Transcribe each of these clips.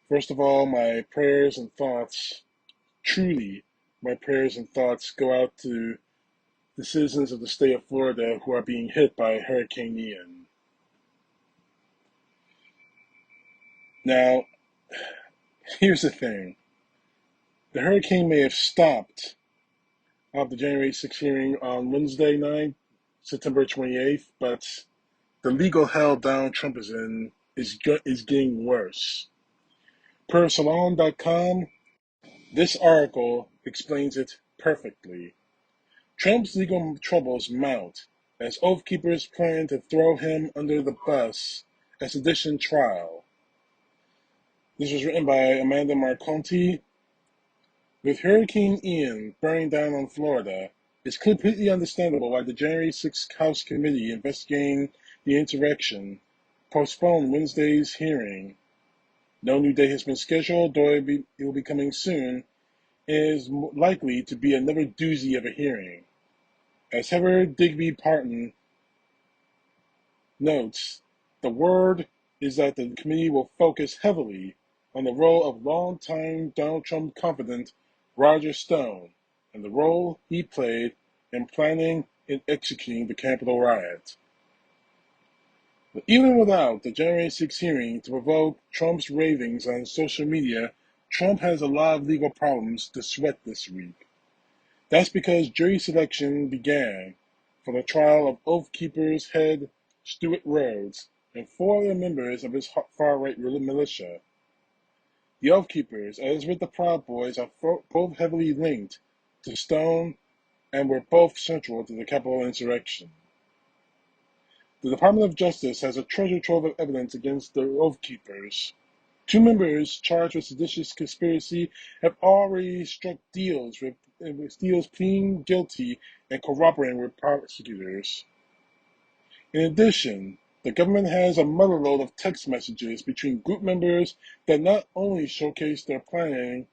First of all, my prayers and thoughts, truly, my prayers and thoughts go out to the citizens of the state of Florida who are being hit by Hurricane Ian. Now, here's the thing. The hurricane may have stopped the January 6th hearing on Wednesday night, September 28th, but the legal hell Donald Trump is in is getting worse. Per Salon.com, this article explains it perfectly. Trump's legal troubles mount as Oath Keepers plan to throw him under the bus at sedition trial. This was written by Amanda Marconti. With Hurricane Ian bearing down on Florida, it's completely understandable why the January 6th House Committee investigating the insurrection postponed Wednesday's hearing. No new date has been scheduled, though it will be coming soon. It is likely to be another doozy of a hearing. As Heather Digby Parton notes, the word is that the committee will focus heavily on the role of longtime Donald Trump confidant Roger Stone and the role he played in planning and executing the Capitol riot. But even without the January 6th hearing to provoke Trump's ravings on social media, Trump has a lot of legal problems to sweat this week. That's because jury selection began for the trial of Oath Keepers head Stewart Rhodes and 4 other members of his far-right militia. The Oath Keepers, as with the Proud Boys, are both heavily linked to Stone and were both central to the Capitol insurrection. The Department of Justice has a treasure trove of evidence against the Oath Keepers. 2 members charged with seditious conspiracy have already struck deals with pleading guilty and cooperating with prosecutors. In addition, the government has a motherlode of text messages between group members that not only showcase their planning,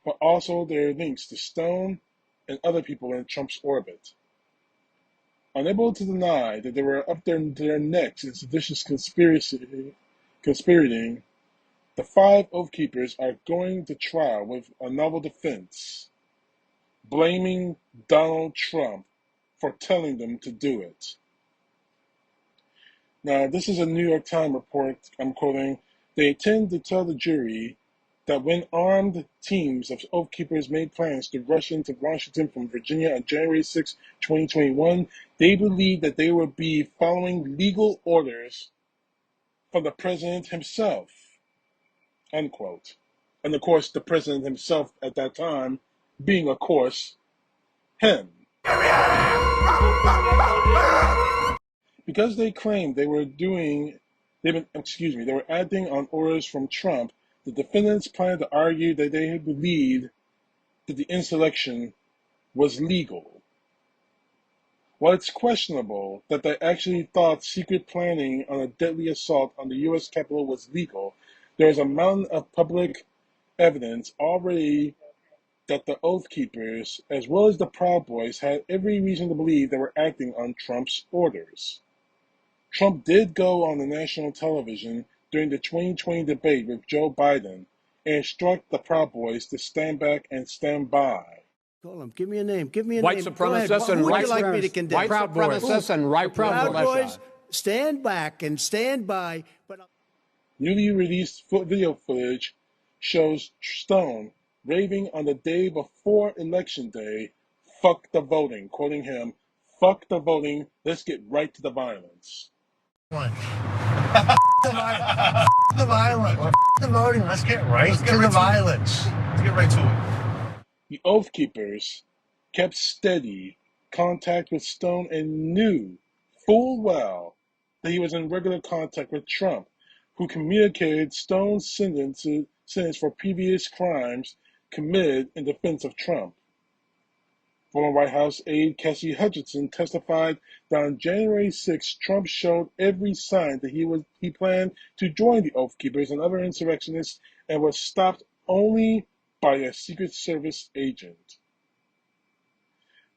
but also their links to Stone and other people in Trump's orbit. Unable to deny that they were up their necks in seditious conspirating, the 5 Oath Keepers are going to trial with a novel defense, blaming Donald Trump for telling them to do it. Now, this is a New York Times report, I'm quoting. They intend to tell the jury that when armed teams of Oath Keepers made plans to rush into Washington from Virginia on January 6, 2021, they believed that they would be following legal orders from the president himself, unquote. And of course, the president himself at that time being, of course, him. Because they claimed they were acting on orders from Trump, the defendants planned to argue that they had believed that the insurrection was legal. While it's questionable that they actually thought secret planning on a deadly assault on the U.S. Capitol was legal, there is a mountain of public evidence already that the Oath Keepers, as well as the Proud Boys, had every reason to believe they were acting on Trump's orders. Trump did go on the national television during the 2020 debate with Joe Biden and instruct the Proud Boys to stand back and stand by. Call him. Give me a name. Give me a white name. Supremacists and Who would white you like me to condemn? White supremacists and white Proud militia. Boys, stand back and stand by. But Newly released video footage shows Stone raving on the day before Election Day, "Fuck the voting," quoting him, "Fuck the voting, let's get right to the violence." The violence. The voting. Let's get right to the violence. Let's get right to it. The Oath Keepers kept steady contact with Stone and knew full well that he was in regular contact with Trump, who communicated Stone's sentence for previous crimes committed in defense of Trump. Former White House aide Cassie Hutchinson testified that on January 6, Trump showed every sign that he planned to join the Oath Keepers and other insurrectionists and was stopped only by a Secret Service agent.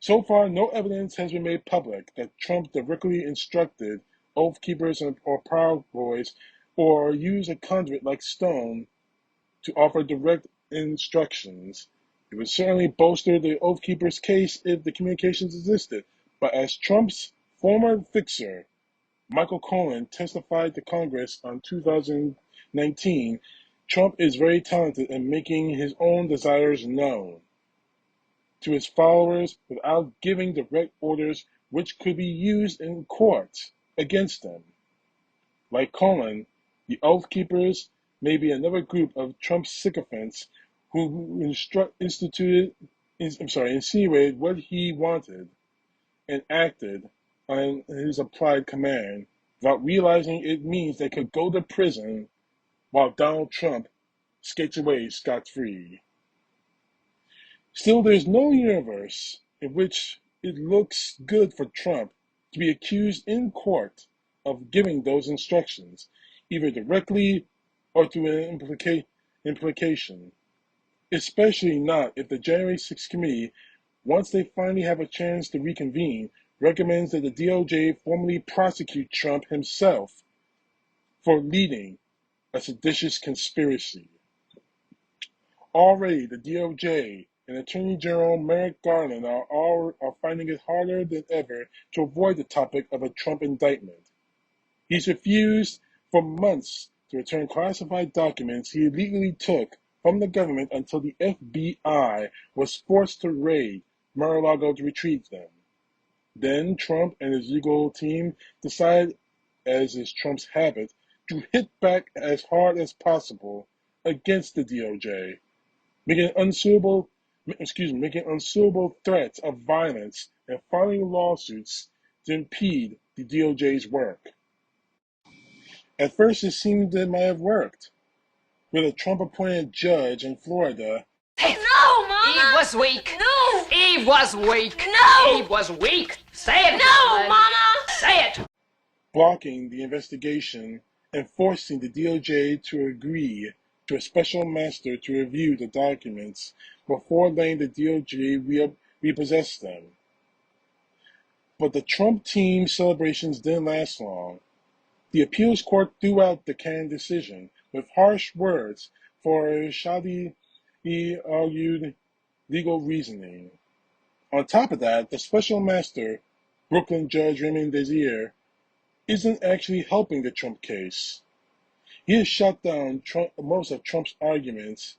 So far, no evidence has been made public that Trump directly instructed Oath Keepers or Proud Boys or used a conduit like Stone to offer direct instructions. It would certainly bolster the Oath Keepers' case if the communications existed, but as Trump's former fixer, Michael Cohen, testified to Congress on 2019, Trump is very talented in making his own desires known to his followers without giving direct orders which could be used in court against them. Like Cohen, the Oath Keepers may be another group of Trump's sycophants who insinuated what he wanted and acted on his applied command without realizing it means they could go to prison while Donald Trump skates away scot-free. Still, there's no universe in which it looks good for Trump to be accused in court of giving those instructions, either directly or through an implication, especially not if the January 6th committee, once they finally have a chance to reconvene, recommends that the DOJ formally prosecute Trump himself for leading a seditious conspiracy. Already, the DOJ and Attorney General Merrick Garland are finding it harder than ever to avoid the topic of a Trump indictment. He's refused for months to return classified documents he illegally took from the government until the FBI was forced to raid Mar-a-Lago to retrieve them. Then Trump and his legal team decided, as is Trump's habit, to hit back as hard as possible against the DOJ, making unsuitable threats of violence and filing lawsuits to impede the DOJ's work. At first, it seemed it might have worked, with a Trump-appointed judge in Florida. No, Mama! Eve was weak. No! Eve was weak. No! Eve was weak. Say it. No, Glenn. Mama! Say it. Blocking the investigation and forcing the DOJ to agree to a special master to review the documents before letting the DOJ repossess them. But the Trump team's celebrations didn't last long. The appeals court threw out the canned decision with harsh words for shoddy argued legal reasoning. On top of that, the special master, Brooklyn Judge Raymond Desir, isn't actually helping the Trump case. He has shut down most of Trump's arguments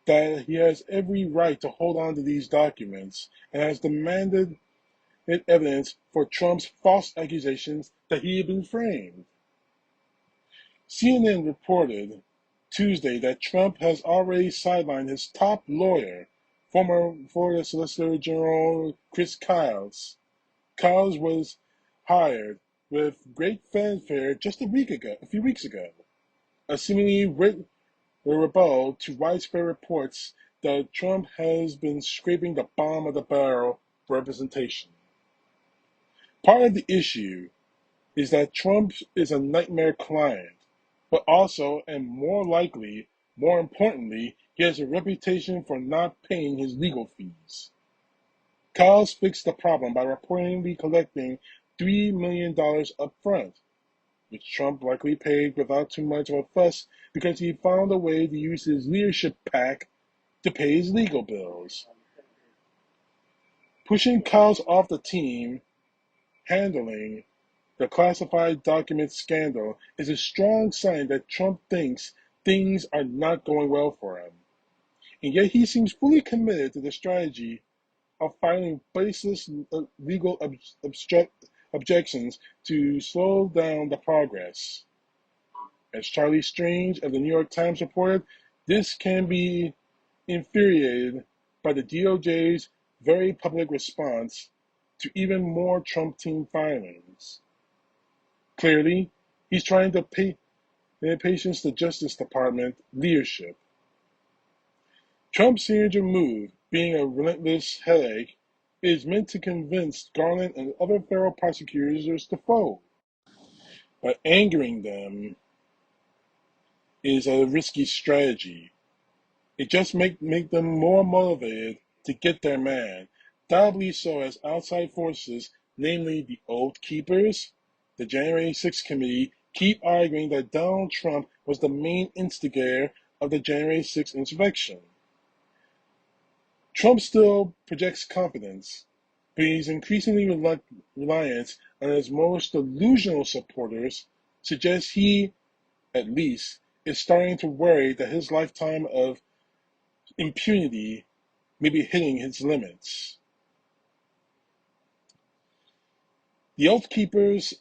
that he has every right to hold on to these documents and has demanded evidence for Trump's false accusations that he had been framed. CNN reported Tuesday that Trump has already sidelined his top lawyer, former Florida Solicitor General Chris Kyles. Kyles was hired with great fanfare just a few weeks ago, a seemingly rebuttal to widespread reports that Trump has been scraping the bottom of the barrel for representation. Part of the issue is that Trump is a nightmare client, but also, and more importantly, he has a reputation for not paying his legal fees. Kyles fixed the problem by reportedly collecting $3 million up front, which Trump likely paid without too much of a fuss because he found a way to use his leadership PAC to pay his legal bills. Pushing Kyles off the team handling the classified documents scandal is a strong sign that Trump thinks things are not going well for him. And yet he seems fully committed to the strategy of filing baseless legal objections to slow down the progress. As Charlie Strange of the New York Times reported, this can be infuriated by the DOJ's very public response to even more Trump team filings. Clearly, he's trying to pay patience the Justice Department leadership. Trump's signature move, being a relentless headache, is meant to convince Garland and other federal prosecutors to fold. But angering them is a risky strategy. It just make them more motivated to get their man, doubly so as outside forces, namely the Oath Keepers, the January 6th committee, keep arguing that Donald Trump was the main instigator of the January 6th insurrection. Trump still projects confidence, but he's increasingly reliant on his most delusional supporters, suggests he, at least, is starting to worry that his lifetime of impunity may be hitting his limits. The Oath Keepers,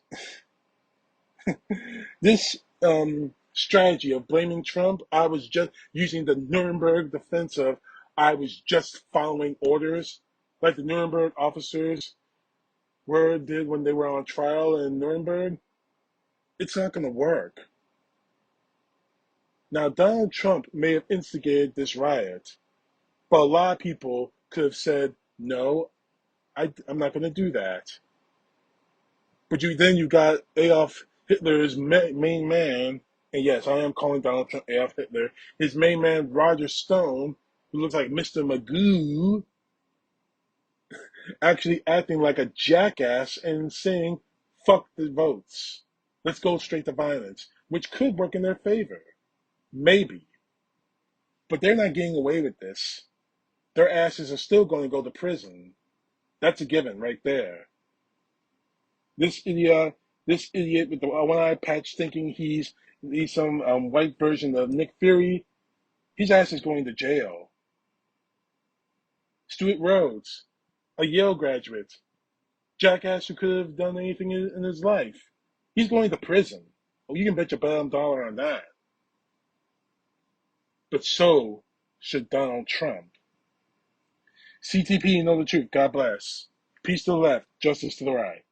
this strategy of blaming Trump, I was just using the Nuremberg defense of I was just following orders, like the Nuremberg officers did when they were on trial in Nuremberg. It's not going to work. Now, Donald Trump may have instigated this riot, but a lot of people could have said, no, I'm not going to do that. But then you got Adolf Hitler's main man, and yes, I am calling Donald Trump Adolf Hitler, his main man, Roger Stone, who looks like Mr. Magoo, actually acting like a jackass and saying, fuck the votes. Let's go straight to violence, which could work in their favor. Maybe. But they're not getting away with this. Their asses are still going to go to prison. That's a given right there. This idiot with the one eye patch thinking he's some white version of Nick Fury, his ass is going to jail. Stuart Rhodes, a Yale graduate, jackass who could have done anything in his life, he's going to prison. Oh, you can bet your bottom dollar on that. But so should Donald Trump. CTP, know the truth. God bless. Peace to the left, justice to the right.